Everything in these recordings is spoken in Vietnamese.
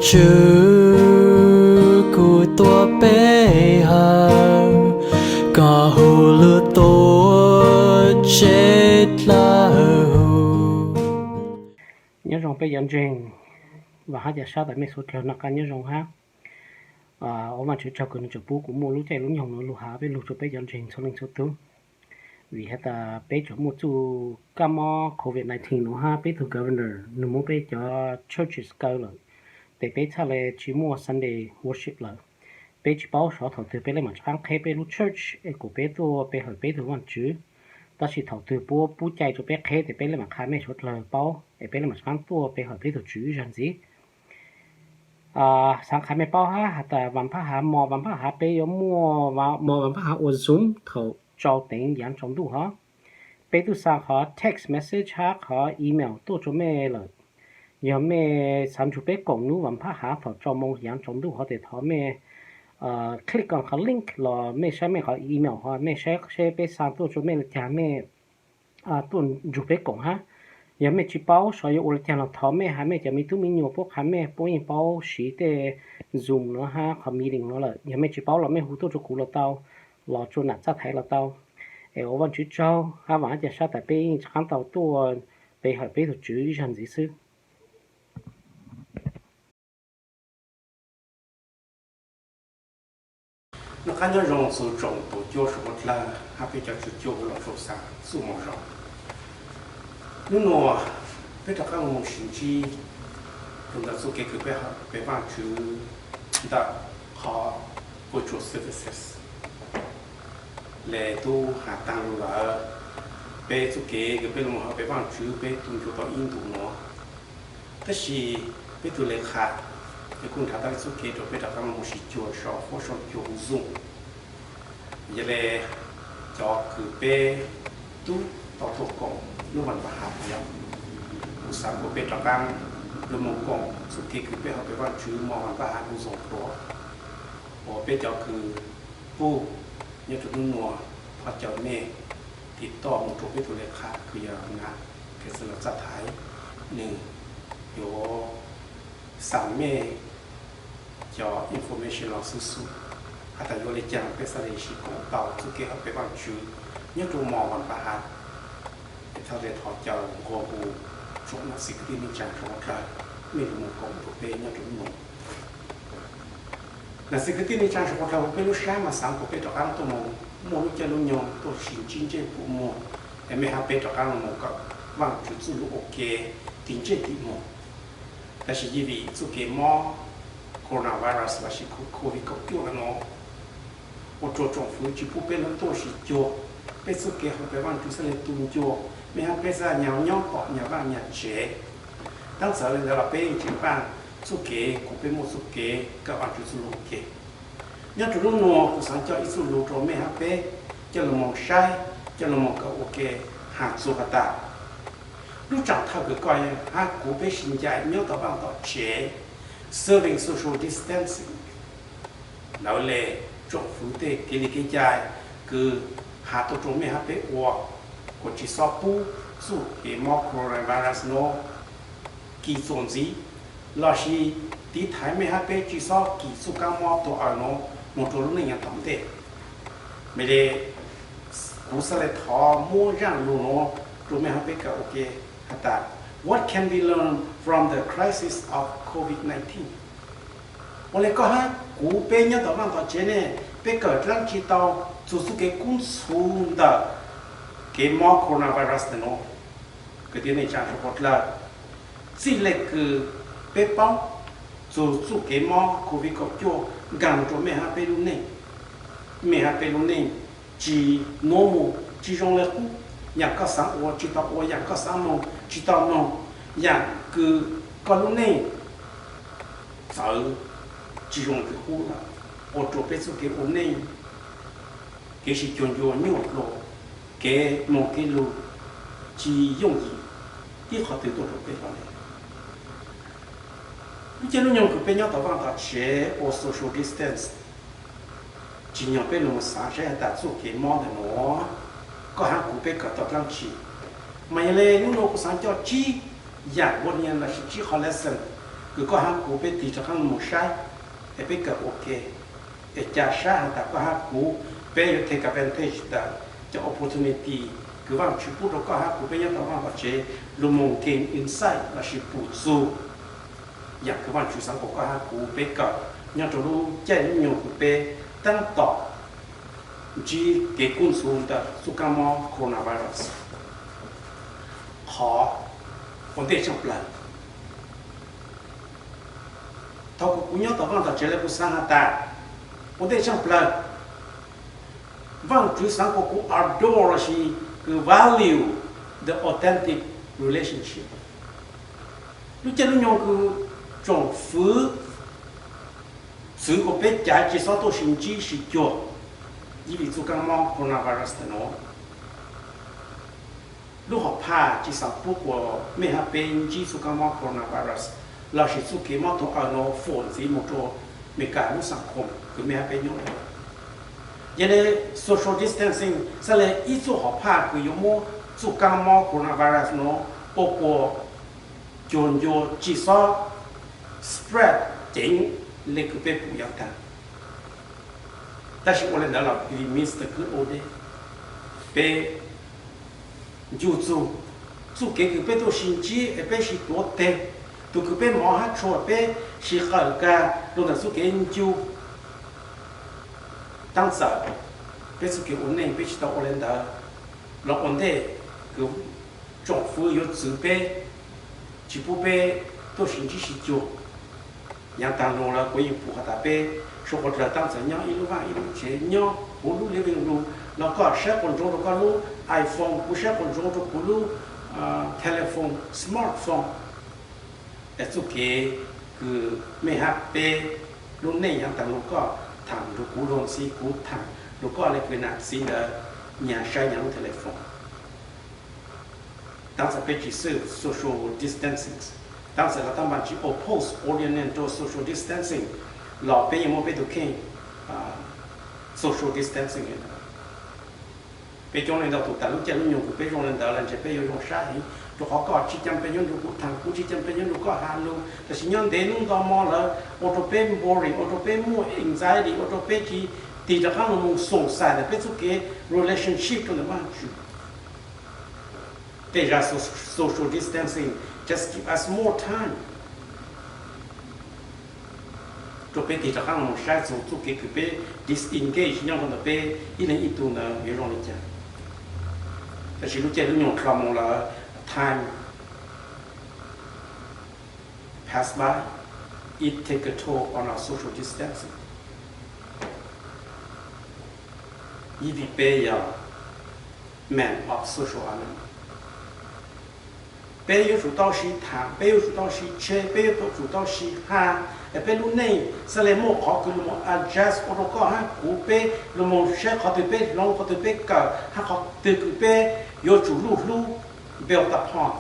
chữ của tua bé hà có hồ lửa tua chết là hồ nhớ rằng bây giờ chuyện và hát giờ sao tại mấy số theo nó nhớ rằng ha ở mà chỉ cho cái chụp bút của mua lúa chạy lúa nhồng nó lúa há với lúa chụp bây giờ chuyện số linh số tướng vì hết ta bây giờ một chú cam COVID-19 nó ha bây từ governor nó muốn bây giờ churches cao rồi để bây giờ là chỉ mua Sunday worship rồi bây giờ bảo số thầu từ bây giờ mà sáng khai bây lúa church của bây tôi bây hỏi bây từวันchữ ta chỉ thầu từ bố chạy cho bây khai để bây giờ mà khai mấy số lời bảo để bây giờ mà sáng tôi bây hỏi bây từ chữ rằng gì sáng khai mấy bảo haแต่วันพระหาหมอวันพระหาไปยมมัวว่าหมอวันพระหาอวดซุ้มเขาจอติงยันจงดูฮะไปดูสางขอ text message ฮะขอ email ตัวจแม่เลยยามแม่สันจุไปกงนู้วันพระหาเขาจอมงยันจงดูเขาแต่ทอแม่คลิกก่อนเขา link รอแม่ใช้แม่เขา email ฮะแม่ใช้ไปสางตัวจแม่เลยจ้าแม่ตัวจุไปกงฮะgiờ mẹ chỉ bảo sở hữu là là thọ mẹ hai mẹ chỉ mi tu mi nhiều phúc hai mẹ bố yên bảo sĩ để dùng nó ha không mi định nó là giờ mẹ chỉ bảo là mẹ hú tôi cho cụ là tao là cho nạt sát thấy là tao ở văn chữ châu ha và giờ sao tại bên khám tàu tua về hỏi bên thuộc chữ rằng gì sư nó cá nhân rong số trồng tổ cho số là hai bên cho chữ cho là số sa số màu rong nếu nó bây giờ các môn sinh chi chúng ta số cái cái văn chữ đã họ virtual services lệ tu hạ tăng là bây số cái bây giờ họ cái văn chữ bây tuân thủ tao in tu nó thế thì bây tu lệ khác cái cùng thằng ta số cái rồi bây giờ các môn sinh chùa sọ phổ sọ chùa dùng vậy là cho cứ bây tu tao thuộc công lúc mình vào học nhau, buổi sáng của bé trò cam, lúc mông công, suốt kỳ cứ bé học bé văn chữ mò mình vào học cũng dùng đó, và bé cháu cứ bu, như tụi nó nua, hoặc cháu mẹ, thì to một chỗ bé tụi lệ khác, cứ giờ ngã, cái sự là sát thái, nhưng có sản mẹ cho information là sự hay là vô lịch chẳng bé sẽ lấy chỉ cũng tàu suốt kỳ học bé văn chữ, như tụi mò mình vào học theo để họ chờ gồm bộ chỗ là sĩ cái tin chẳng cho họ mình một cộng thuộc về nhau chúng mình là sĩ cái tin chẳng cho họ bên lúc sáng mà sáng của bên trọ ăn tôi mua lúc chơi lúc nhau tôi xin chín trên phụ mua em mới học bên trọ ăn một cái vàng chút số lúc ok tính trên thì mua là chỉ vì số cái mò coronavirus là chỉ covid cộng tiêu là nó một chỗ trồng phứ chỉ phụ bên lúc tôi chỉ cho bên số cái họ phải vàng chút số lên tung cho mình học bây giờ nhau nhau bỏ nhau bạn nhà trẻ đang sợ lên đó là bên chỉ bạn số kế của bên một số kế các bạn chú số lục kế nhớ chú lúc nọ của sáng cho ít số lục rồi mình học bên cho là một sai cho là một cái ok hạt số hạt tạ lúc chẳng thao cái coi hạt của bên sinh dài nhớ tao bạn tao trẻ serving social distancing đó là trong phụ tệ cái dài cứ hạt tôi chúng mình học bên của chỉ số pu số cái mỏ coronavirus nó kỳ số gì là chỉ tí thái mấy hai bé chỉ số kỳ số cao mỏ tổ ở nó một chỗ lúc này nhận tổng thể mấy đề cú sẽ lại thọ mua răng luôn nó rồi mấy hai bé cả ok hả ta what can we learn from the crisis of COVID-19 một lần có ha cú bé nhớ tao mang tao chế này bé cởi răng chỉ tao số cái cuốn xuống đó cái mỏ coronavirus này nó cái tiếng này chẳng có một là chỉ là cái bé bao rồi số cái mỏ covid cộng cho gần cho mẹ hai bé luôn này chỉ normal chỉ trong là khu nhà có sáng ô chỉ tao ô nhà có sáng mông chỉ tao mông nhà cứ con luôn này sợ chỉ trong cái khu là ô chỗ bé số cái ô này cái gì chọn cho nhiều lộ cái một cái lô chỉ dùng gì ít họ tự tổ chức cái này bây giờ nó dùng cái bên nhau tao vào chế ở social distance chỉ dùng bên lồng sáng sẽ đặt số cái món để nó có hàng của bên cả tao làm chỉ mà lên nó cũng sáng cho chi dạng bọn nhân là chỉ họ lesson cứ có hát cú bé thì cho khăn một sai để bé cỡ ok để trả sai ta có hát cú bé có take advantage ta cho opportunity cứ vào chụp bút đó có hát cú bé nhất đó vào chế luôn mong gain insight là sự bổ sungอย่างคือว่าจุดสังเกตก็หากูไปกับยังจะรู้ใจนิยมกูไปตั้งต่อจีเกี่ยวกับส่วนต่างสุขภาพโคโรนาไวรัสขอคนที่ช่างเปล่าถ้ากูยังต่อว่าต่อเจริญกุศลตาคนที่ช่างเปล่าว่าจุดสังเกตกู adore สิคือ value the authentic relationship รู้จักนิยมคือ 政府是个别家至少都心机是脚，因为做感冒 coronavirus 的喏，如何怕至少不过没哈病机做感冒 coronavirus， เรา是做感冒ตัวเอาโฟนสีหมดตัวไม่การรู้สังคมคือไม่ฮะเป็นยังไงยันเลย social distancing สเลยอี做好怕คือ有么做感冒 coronavirus เนาะปกจนโย至少 spread 整那个被不要干，但是我们那老里面是个我的，被就做给个被都心机，被是多的，都个被毛哈错被是好个，都那做给研究，当时被是给我那被是到我们的，老我的个政府有自备，就不被都心机是做。yang tang la ko yi pu hata pe so ko tra tang sa nya ilu va ilu che nyo bu lu le lu la ko sha kon jo ko lu iPhone bu sha kon jo ko lu telephone smartphone et su ke ku me ha pe lu ne yang tang lu ko thang lu ku lon si ku thang lu ko le ku na si de nya sha yang telephone tang sa pe ji social distancing 当时เราต้องมาจี oppose oriental social distancing เราเป็นยังไม่ไปดูแค่ social distancing ไปจงเรียนเราถูกแต่รู้จักรู้อยู่ไปจงเรียนเราเราจะไปอยู่ใช่ตัวเขาก็ชี้จำเป็นยังอยู่ทางกูชี้จำเป็นยังอยู่ก็หาลูแต่สิ่งยังเดินต่อมาแล้วออโตเป็น boring ออโตเป็นมั่ว anxiety ออโตเป็นที่ตีจะข้างลงสงสัยแต่เป็นสุกี้ relationship ตัวนั้นมันจุดแต่จะ social distancing just give us more time ตัวเป็นที่จะข้างลงใช้สูงสุดคือเป็น disengage ยังคนตัวเป็นอีนั่นอีตัวนั้นไม่รู้เลยจ้ะแต่ฉันรู้จักรู้อย่างคำว่า time pass by it take a toll on our social distancing ยี่ปีเป็นอย่าง man of social animal bây giờ chủ đạo sĩ thang, bây giờ chủ đạo sĩ chế, bây giờ chủ đạo sĩ ha, bây giờ lúc này sẽ lấy một khó cứ một adjust, ở đó có ha, cú bây lúc một sẽ khó từ bây, long khó từ bây cả, ha khó từ cứ bây, giờ chủ lúc bây giờ tập hòn,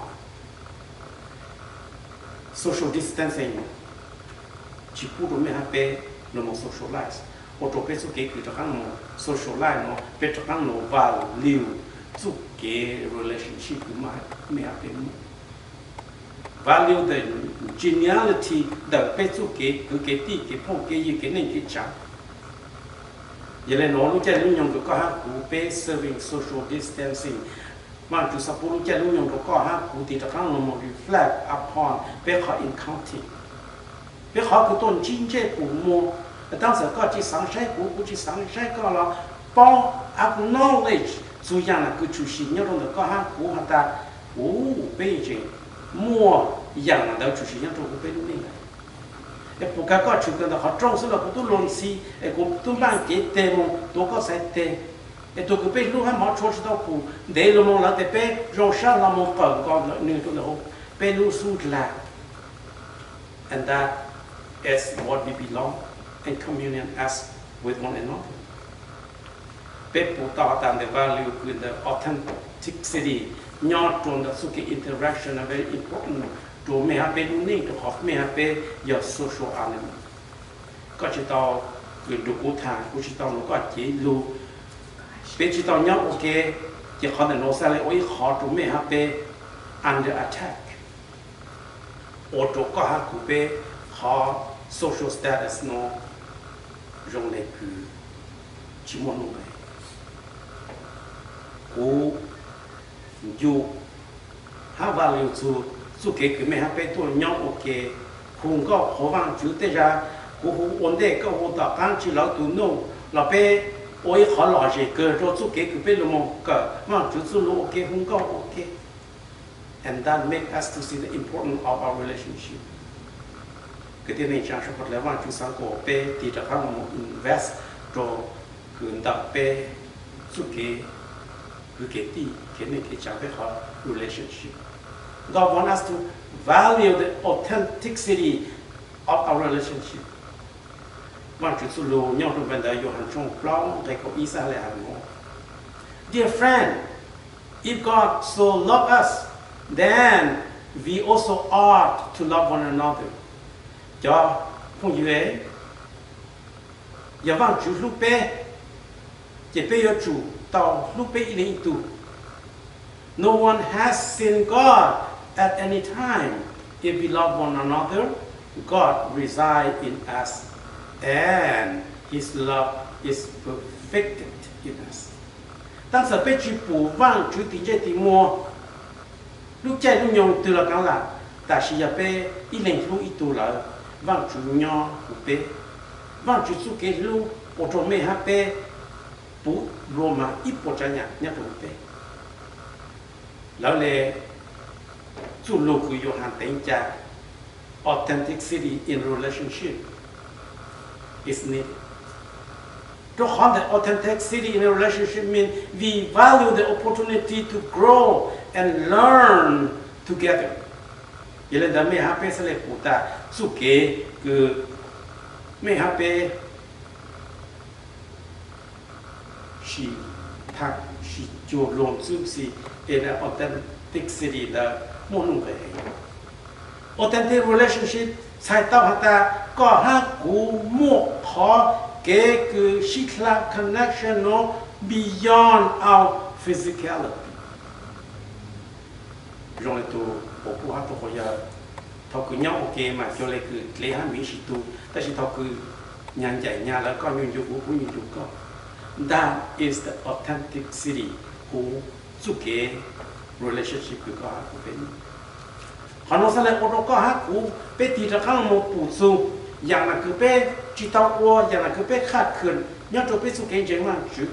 social distancing, chỉ phụ thuộc mấy ha bây lúc một socialize, ở đó bây số kế cứ cho khăn một socialize nó, bây cho khăn nó vào liều, giúp cái relationship của mấy ha bây value the geniality the pesu ke ke ti ke phong ke yi ke nei ke cha yele no lu cha lu nyong ko ha ku pe serving social distancing ma tu sa pu lu cha lu nyong ko ha ku ti ta kang no mo reflect upon pe kha in counting pe kha ku ton jin je ku mo当时个去上山估计上山个了帮 acknowledge 主样了个就是那种的个哈估哈的背景莫样的就是那种背景的不该个去跟的好重视了不都乱西我都办给的么多个才的多个背路还没出知道苦得了么了得背让上了么搞搞的那种的背路输来 and that is what we belong in communion as with one another. People thought that the value with the authenticity, not on the suki interaction are very important to me have been need to have me have been your social element. ก็จะต้องคือดูกูทางกูจะต้องรู้ก็จีรู้เป็นจะต้องย้อนโอเคจะขอแต่โน้ตอะไรโอ้ยขอตัวไม่have been under attack โอตัวก็หากูเป็น họ social status nó rong này cứ chỉ muốn nụ này cú dù ha value zu ke ke me ha pe to nyong ok khung ko ho wang chu te ja cú hu ổn định cái hu ta can chỉ lão tu nô là pe ôi họ lo gì cơ cho zu ke pe lo mo ka mang chu zu lo ok khung ko ok and that make us to see the importance of our relationship cái điều này chẳng có lẽ vang chu sang ko pe ti ta khang mo invest cho kun da pe zu ke cái này cái chẳng phải họ relationship. God wants us to value the authenticity of our relationship. Quan trọng số lượng nhau trong vấn đề yêu hành trong plong cái có ý sao lại hành ngộ. Dear friend, if God so love us, then we also ought to love one another. Cho không như thế. Giờ vang chủ lúc bé, chỉ bé yêu chủ tao lúc bé ý tu. No one has seen God at any time. If we love one another, God resides in us, and His love is perfected in us.当时被去补忘主地这地摸，lúc chạy lúc nhung từ là cái là, ta chỉ là被一零lúc一度了，忘主nhau不被，忘主做给路，我做没哈被。不罗马一波这样那不对，然后嘞，做路可有含等价 ，authenticity in relationship is needed. To have the authenticity in a relationship means we value the opportunity to grow and learn together. Vậy là mấy happy sẽ là phụ ta, su kế cứ mấy happy she thắc she cho lòng giúp si in an authenticity là muốn về authentic relationship sai tao hả ta có ha cú mua khó cái cứ shikla connection nó beyond our physicality rồi tu bộ phụ hát tu bây giờ thao cứ nhau ok mà cho lấy cứ lấy hát mỹ sĩ tu ta chỉ thao cứ nhàn chạy nhà là con những dụng cụ những dụng con. That is the authenticity của cái relationship của các bạn của bên. Họ nói sao lại ô tô các bạn của bên thì là các một bổ sung,อย่างlà cứ bên chỉ tao qua,อย่างlà cứ bên khát khẩn, nhớ cho bên số cái gì mà chứ.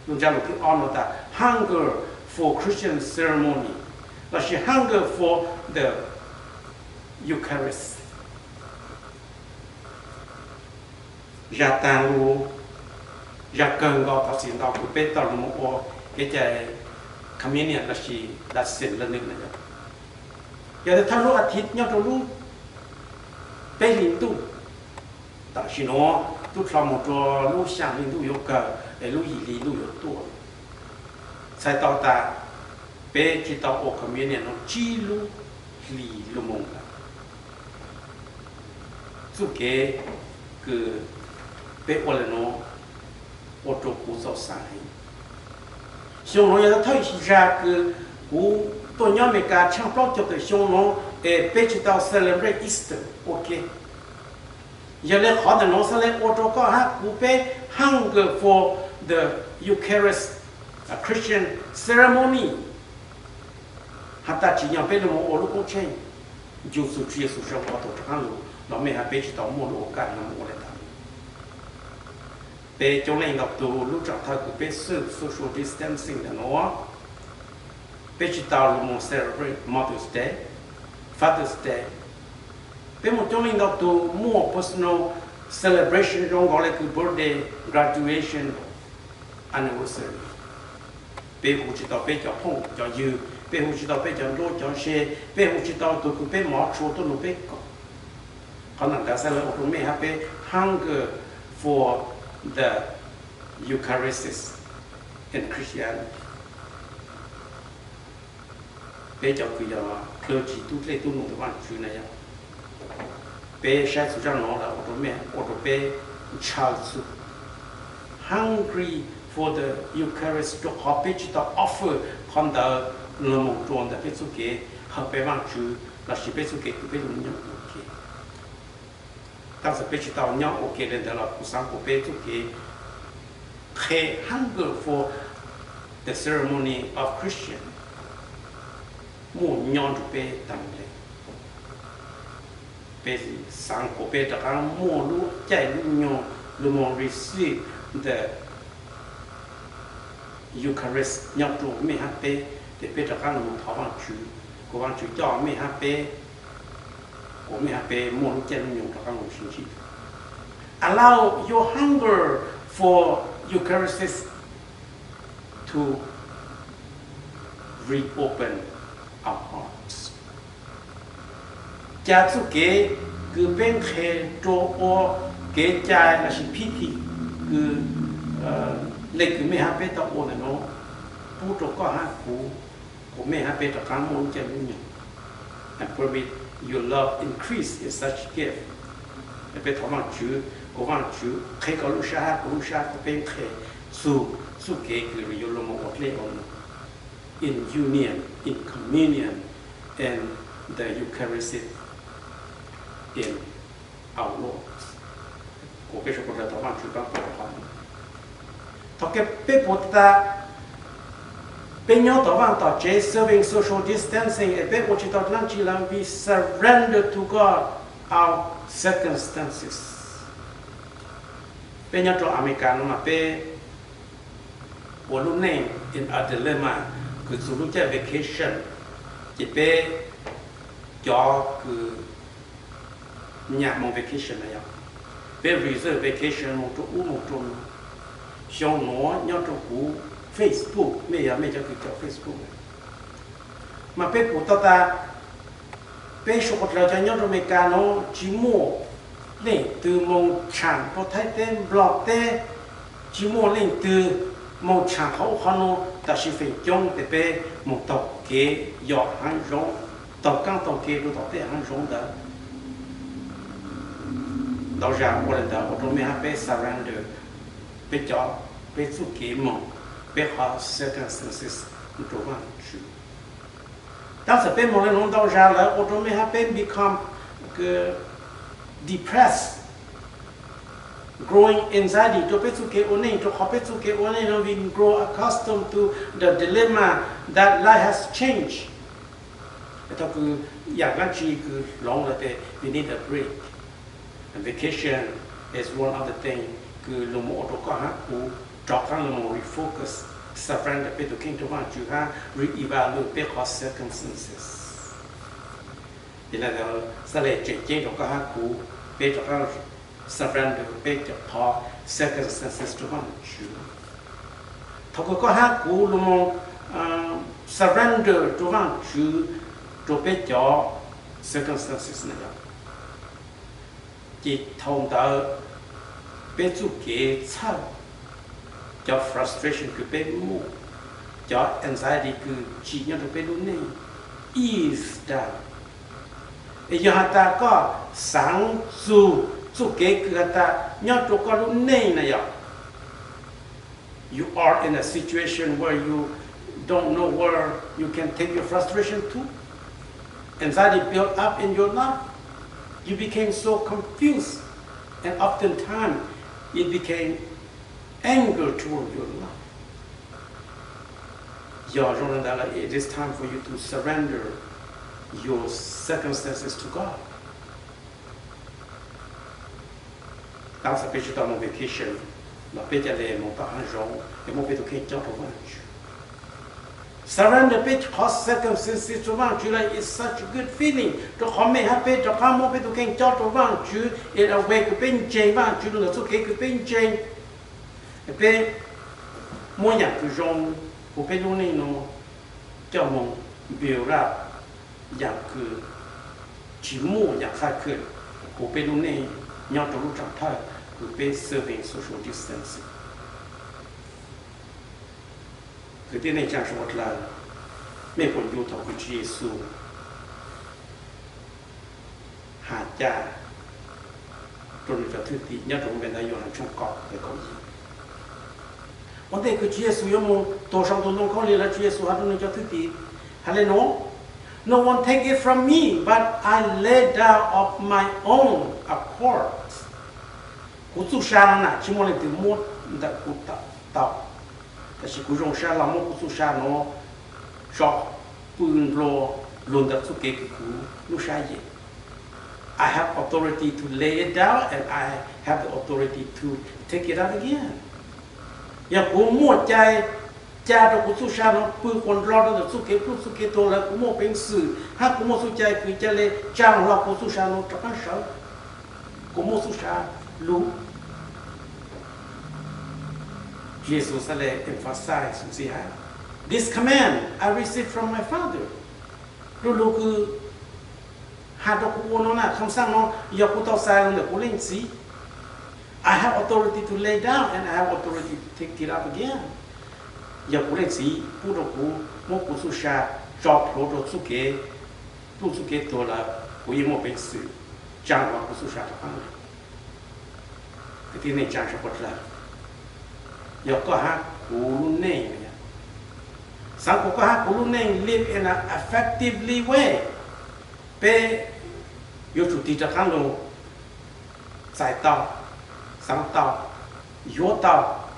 Chúng ta nói cái honor ta hunger for Christian ceremony, là chỉ hunger for the Eucharist. Gia tăng luôn. Giờ cần gọi thảo xin tao cũng biết tao là một cái trái communion là gì là xin lần nữa này. Giờ thì thằng lúc ăn thịt nhau trong lúc bé linh tu, tao xin nó tu làm một trò lúc sáng linh tu yêu cầu, để lúc gì linh tu yêu tu. Sai tao ta bé chỉ tao ở communion nó chỉ lúc lì lúc mông cả. Dù cái cứ bé qua là nó ô tô cũ giàu sáng, xong rồi nó thấy ra cái cũ tôi nhớ mấy cái trang blog cho tôi xong nó bây giờ tao celebrate Easter, ok. Giờ lấy họ để nó sẽ lấy ô tô có hát cũ bé hunger for the Eucharist, a Christian ceremony. Hatta chỉ nhau bé là một ô tô cũng chơi, dù sự chia sẻ trong ô tô chẳng hạn nó mấy hai bé chỉ tao mua đồ cả nó mua lại. Bé trong này ngọc tù lúc trạng thái của bé social distancing là nó bé chỉ tao là một celebrate Mother's Day, Father's Day. Bé một trong này ngọc tù mua personal celebration trong gọi là cái birthday, graduation, anniversary. Bé hú chỉ tao bé cho phong cho dư, bé hú chỉ tao bé cho lô cho xe, bé hú chỉ tao tụ của bé mỏ chua tụ nó bé có. Còn năng đã sẽ là một mấy hai bé hunger for the Eucharist in Christianity. Bây giờ cứ giờ clergy tu lệ tu nung văn chữ này, bây giờ chúng ta nói là ở đó bây child hungry for the Eucharist to học bây giờ offer con đã làm một chuyện đã bây giờ cái học bây văn chữ là chỉ bây giờ cái bây giờ nhung ok. 当时被知道鸟我给人的了，不上不被就给 pay hunger for the ceremony of Christian， 木鸟就被当嘞，被上不被这个木路在路鸟路么 receive the Eucharist 鸟就没哈被，的被这个路么逃亡去，逃亡去叫没哈被。我们还被莫路见用的刚路信息。Allow your hunger for Eucharist to reopen our hearts. 家族给个边开做我给家那些脾气个那个没还被到我那种不做个还苦，我们还被到刚莫路见用，and permit your love increase in such gift. 被讨论主，我望主，开个路下，路下个边开，苏给个有那么我来on in union, in communion, and the Eucharist in our Lord. 我被说过的讨论主帮助的话，他给被不得。bên nhau tỏ vang tỏ chế serving social distancing et bên một chỉ tỏ năng chỉ làm we surrender to God our circumstances bên nhau tỏ America nó mà bên một lúc này in a dilemma cứ dù lúc chơi vacation chỉ bên cho cứ nhà mong vacation này bên reserve vacation một chỗ xong nó nhau tỏ cũ Facebook ไม่อยากไม่จะคือจาก Facebook มาเป็นผู้ต่อตาเป็นสุขเราจะย้อนอเมริกาโน่จิโม่เล่นตือมงฉันพอไทยเต้นบล็อกเต้จิโม่เล่นตือมงฉันเขาโน่แต่สิเฟจงแต่เป็นมงตอกเกยหยอดหันร้องตอกกังตอกเกยดูตอกเต้หันร้องเด้อเราจะวันเดียวเราไม่ให้เป็น surrender เป็นจอบเป็นสุกี้มงbecause circumstances don't want to. 当时被某人弄到家了，我准备还被 become depressed, growing anxiety. 就被做给我那，就好被做给我那，we grow accustomed to the dilemma that life has changed. 它个อย่างนั้นชีคือลองแล้วแต่ we need a break. And vacation is one of the thing คือลงมาอดก็หากูจอกกันลงมา refocus surrender ไปตัวเก่งตัวว่าจูฮะ reevaluate ไป cause circumstances ทีนั้นเราสเลดเจ๊ๆก็หากูไปจอกกัน surrender ไปจอกพอ circumstances ตัวว่าจูถ้าก็หากูลงมาsurrender ตัวว่าจูตัวไปจอก circumstances นะครับจิตทงตาเป็นจุกเกเช่าจอ frustration คือเป็นมูจอ anxiety คือจีนยังต้องเป็นรุ่นนี้ ease down ไอ้ยาตาก็สังสูจุกเกคือตายังต้องก็รุ่นนี้นะยะ you are in a situation where you don't know where you can take your frustration to anxiety built up in your life you became so confused and oftentimes it became anger toward your life. It is time for you to surrender your circumstances to God. 当时被去到mon vacation, เราไปจะเลยmon par un jour, et monไปตัวเก่งเจ้าตัววันจู Surrender ไป cause circumstances ตัววันจู like it's such a good feeling. ตัวเขาไม่ให้ไปตัวเขาmonไปตัวเก่งเจ้าตัววันจู it awake เป็นเจวันจูเราตัวเก่งเป็นเจเป็นมั่วอย่างคือจงผมเป็นรุ่นนี้เนาะเจ้ามองเบียร์รับอย่างคือชิมั่วอย่างขาดขึ้นผมเป็นรุ่นนี้ยอดตัวรู้จักท่าคือเป็น serving social distancing คือที่ในจังหวัดเราไม่ควรอยู่ต่อคุณเยซูหาจ่าตรงนี้จะถือตียอดตัวเป็นนายกช่วงเกาะไปก่อนวันเด็กคือเชื่อสุยมงตัวช่างตัวน้องเขาเรียนแล้วเชื่อสุหาตัวนึงจะถือตีฮัลโหลน้อง No one take it from me, but I lay down of my own accord. Cú tu sa na chỉ muốn từ một đã cú tạo,แต่是cú rong sa là một cú tu sa nó cho bùn lo luôn đã tu kế cú lu sa gì. I have authority to lay it down and I have the authority to take it out again. Ya cú muaใจcha đó cú tu sa nó bùn con lo đó tu kế tu là cú mua bên sự, ha cú mua tuใจคือจะเลยจ้างเราcú tu sa nó cho cái sao, cú mua tu sa lu. Jesus emphasized, this command I received from my Father. Lu cứ hạt đó cú nó là không sang nó, giờ cú tao sai nó cú lên xí. I have authority to lay down and I have authority to take it up again. Giờ cú lên xí, cú đó cú một cú su sa cho pro đó su kế tổ là cú yên một bên sự, chẳng qua cú su sa đó không. Cái này chẳng sao bất là. Giờ có hát cú luôn nè, sáng có hát cú luôn nè live in an effectively way. Pe, yêu chủ tịch trang luôn, giải tàu, sáng tàu, yếu tàu,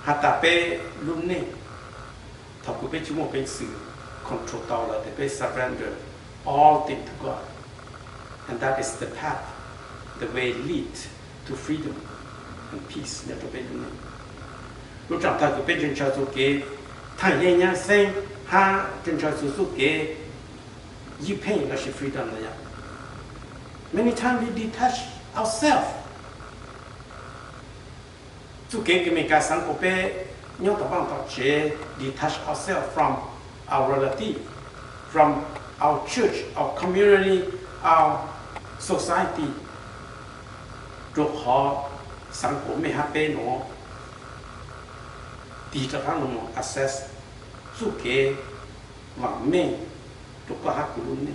hạt ta pe luôn nè, thọ cú pe chúng một bên sự control tàu là để pe surrender all things to God, and that is the path, the way lead to freedom and peace. Nhớ cho pe luôn nè. Lúc trọng thời của bên trên cho số kế thằng nhẹ nhàng sinh ha trên cho số kế you pain là sự freedom này. Many times we detach ourselves. Số kế cái mình cả sáng của bên nhau tập bằng tập chế detach ourselves from our relative, from our church, our community, our society. Rồi họ sáng của mình hát bên nó thì cho các nó access su kế và mình được có hát của luôn này.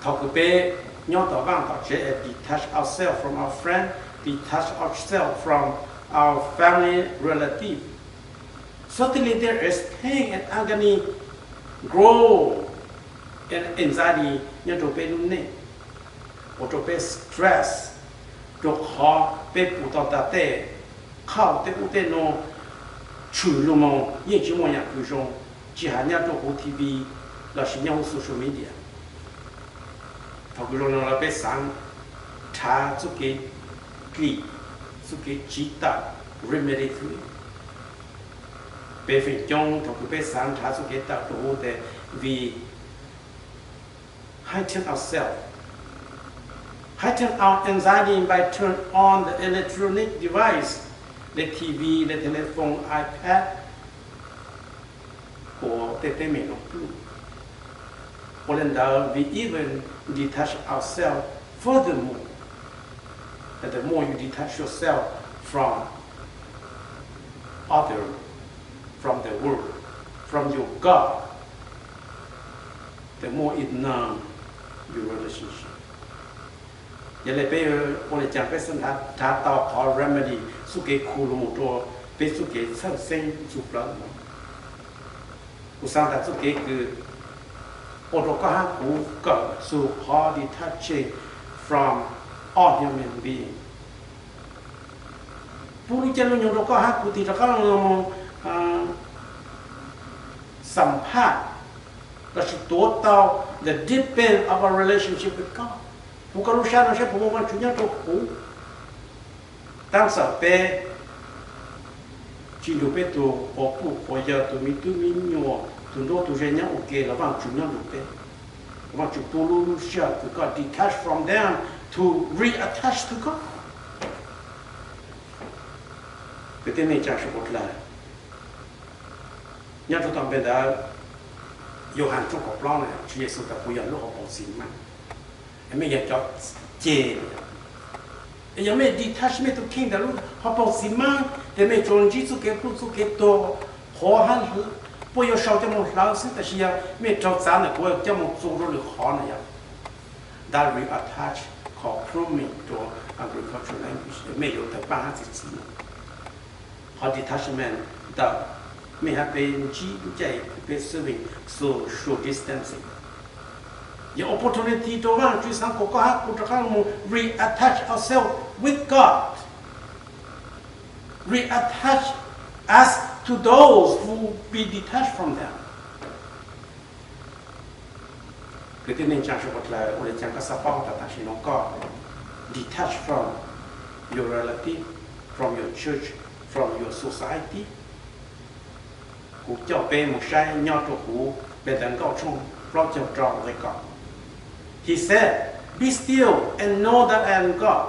Thọ cái bé nhau tao vang tao chế detach ourselves from our friend, detach ourselves from our family relative. Certainly there is pain and agony, grow and anxiety nhau tao bé luôn này. Or tao bé stress, được họ bé phụ tao ta tê, khao tê u tê nó chủ luôn mà những chuyện mọi nhà cứ xong chỉ hanya cho TV là sinh nhau social media thằng cứ luôn là bé sáng trả cho cái chỉ đạo remedy thứ bé phải trong thằng cứ bé sáng trả cho cái tạo đồ để vì heighten our anxiety by turn on the electronic device. The TV, the telephone, iPad, or the payment of blue. And we even detach ourselves furthermore. And the more you detach yourself from other, from the world, from your God, the more it numb your relationship. Giờ này bây giờ tôi chẳng phải sinh hoạt trả tàu có remedy số cái khu lồng cho bây số cái sản sinh chụp lắm, usang đặt số cái cứ ô tô có hàng cũ cỡ số họ detaching from all human being. Phụ nữ chân luôn nhiều có hàng cũ thì nó cóสัมภาษณ์ก็是ตัวตา the deepen of our relationship with God. Bukan urusan saya pengumuman dunia tu, tang sampai cinta tu, opu koya tu mitu minyo, tu do tu jenya okey, lawan dunia lupa, lawan tu tolu lusia, tu got detached from them to reattach to God. Betul ni cakap sebutlah. Yang tu tambah dah, Yohan tu kau pelan, Yesus tak punya lu kau siman. Em bây cho chê, em bây detachment to king đã luôn, họ bảo xí mang, em bây cho anh chú cái to, khó khăn hơn, bây giờ sau cho một lão sư, tại sao em cho giá này của cho một số rồi được khó này, that reattach, called pruning to agricultural language, em bây giờ tới 3 chữ, họ detachment đã may have been serving social distancing. The opportunity to want to sang reattach ourselves with God, reattach us to those who be detached from them. Cái tin nên chẳng số một là俺chẳng có support ta chỉ nó có detached from your relative, from your church, from your society. Cú cho bé một sai nhau cho cú bé đàn cao chung, lo cho tròn lại có. He said, "Be still and know that I am God.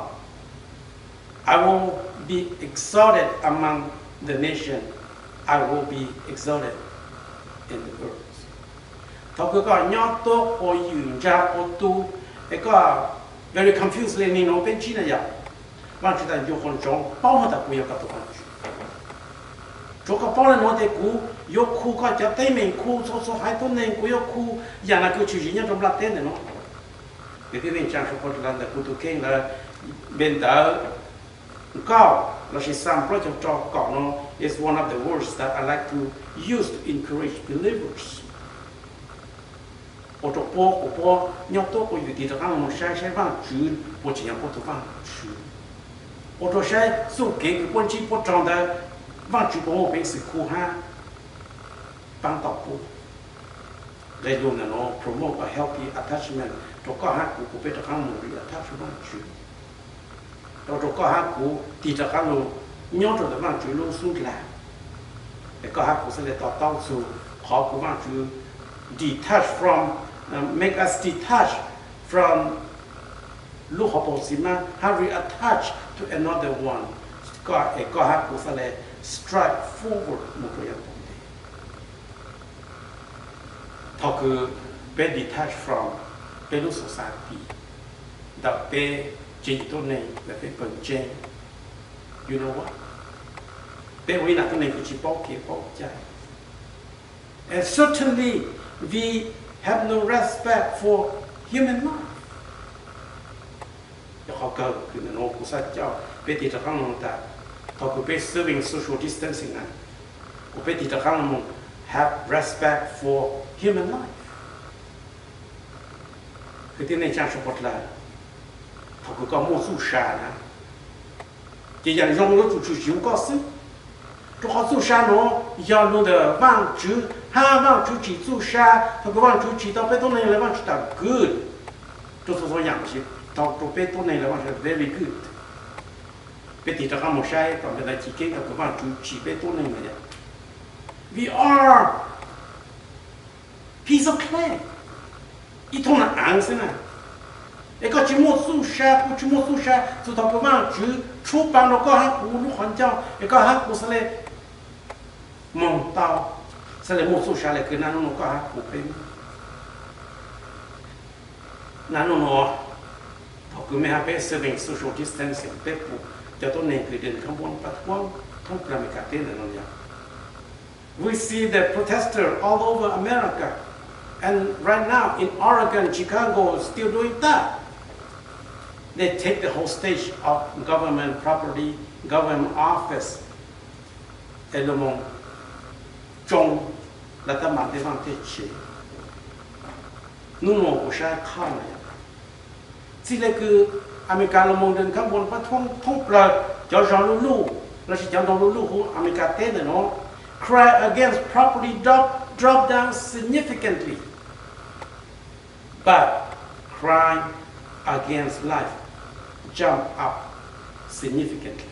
I will be exalted among the nation. I will be exalted in the earth." Thọ cứ có nhau to or you ra or tu, có very confused lên nên nó bên chi này vậy. Bạn chúng ta dùng con trống bao nhiêu tập cú yêu các tổ chức. Chỗ có bao nhiêu nói cú yêu cú có cho tay mình cú số hai tuần này cú yêu cú, giờ là cứ chỉ nhau trong lát tên này nó. Cái bên trang số con là cú tu kênh là bên đó cao là chỉ sample cho cọ nó is one of the words that I like to use to encourage believers. Ở chỗ của nhau tốt của những điều đó một sai vang chữ, một chỉ nhau có vang chữ. Ở chỗ sai số kế cái quan chỉ bộ trong đó vang chữ của một bên sự khu ha, vang tập bộ. Đây luôn là nó promote a healthy attachment. Chỗ có hát của bên đó một attach vang chữ. Ở chỗ có hát của thì đó luôn nhau chỗ đó vang chữ luôn xuống là. Để có hát của sẽ là tạo sự khó của vang chữ detach from. Make us detach from luhoposima, how we attach to another one. Có hát của sẽ strike forward một cái vấn đề. Thọ cứ be detach from be lu society. Đặc be chỉ tổ này là be phần trên. You know what? Be vì là tổ này chỉ bảo kỹ bảo trái. And certainly we have no respect for human life. Họ cơ cứ nó cũng sẽ cho bé thì các ông ta họ cứ bé serving social distancing này, của bé thì các ông have respect for human life. Cái tin này chẳng số một là họ cứ có một số sa nè, chỉ là trong lúc chủ chủ có sự, cho họ số sa nó do nó được vang chữ ha vang chữ chỉ số sa, họ cứ vang chữ chỉ tao bé tôi này là vang chữ ta good, cho số số dạng chứ. Tao tụi bé tôi này là bạn very good. Bé thì ta có một sai, còn bây giờ chỉ cái các bạn chú chỉ bé tôi này mà. We are piece of clay. Ít thôi là ăn xem nào. Cái có chỉ một số sai, chỉ một số sai, tụi tao các bạn chú chụp bằng nó có hát cú lúc hoàn chao, cái có hát cú sẽ là mong tao sẽ là một số sai là cái nào nó có hát cú bên. Nào nó họ cứ mấy hai bé serving social distancing bé phụ cho tôi này cứ đến không muốn bắt quăng không làm cái tên là nó nhá. We see the protesters all over America, and right now in Oregon, Chicago, still doing that. They take the whole stage of government property, government office. Et le monde, trong là ta mang đến thế chế. Nous n'avons pas khai này. Chỉ là cứ America là một đường khám bốn phát thông là cho Jean Lulu là chỉ cho Jean Lulu của America tên là nó cry against property drop down significantly, but crime against life jump up significantly.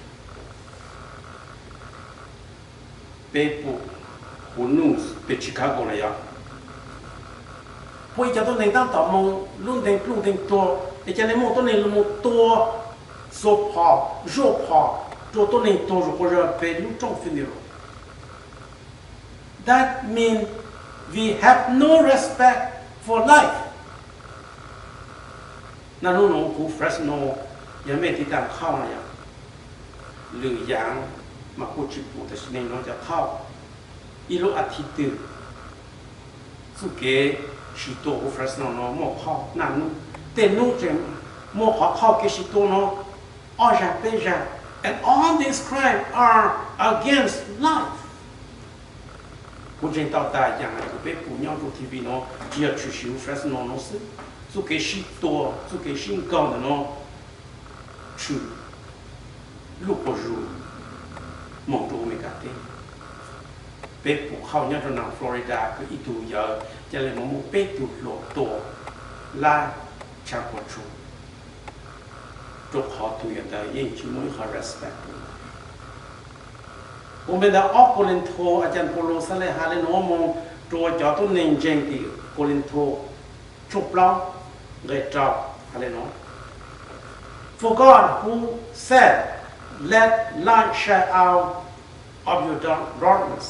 People who knows the Chicago này ạ. Bây giờ tôi đang tỏ mong luôn đen tua. Để cho nên một tôi nên một tua số họ cho tôi nên tua rồi rồi về lúc trong funeral. That means we have no respect for life. Nó cũng Fresno, nhà mẹ thì đang khao này, lừa giang mà cô chịu phụ thì nên nóจะเข้า ilo atitu, suke chỉ tổ của Fresno nó một khao nanu. Tên nụ chém một họ khao cái sự tố nó ở ra bây giờ, and all these crimes are against life. Cô trên tàu tài chẳng là bé phụ nhau trong TV nó chỉ là chủ yếu Fresno nó sự dù cái shit to dù cái shit cao nó chủ lúc có rủ mong đồ mấy cái tên bé phụ hậu nhau trong nàng Florida cứ ít tuổi giờ cho nên mà một bé tuổi lộ to là chẳng có chủ chúc họ tuổi đời yên chỉ muốn họ respectผมเป็นดาวออกโคลินโทอาจารย์โปโลสเลฮาเลโนมงตัวจอตุนิงเจงตีโคลินโทชุบล้อเลยจอบฮาเลโน For God who said let light shine out of your darkness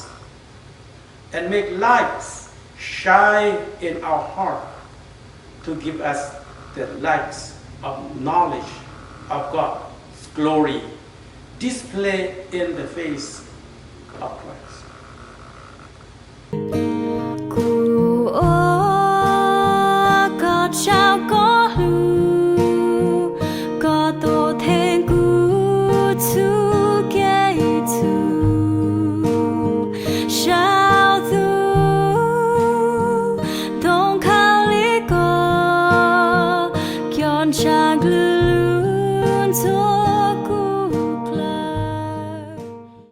and make lights shine in our heart to give us the lights of knowledge of God's glory displayed in the face of Christ. Có trao có hữu có tổ thiên cú chu kế chu sao tu đông khao lý có kion chang luôn cho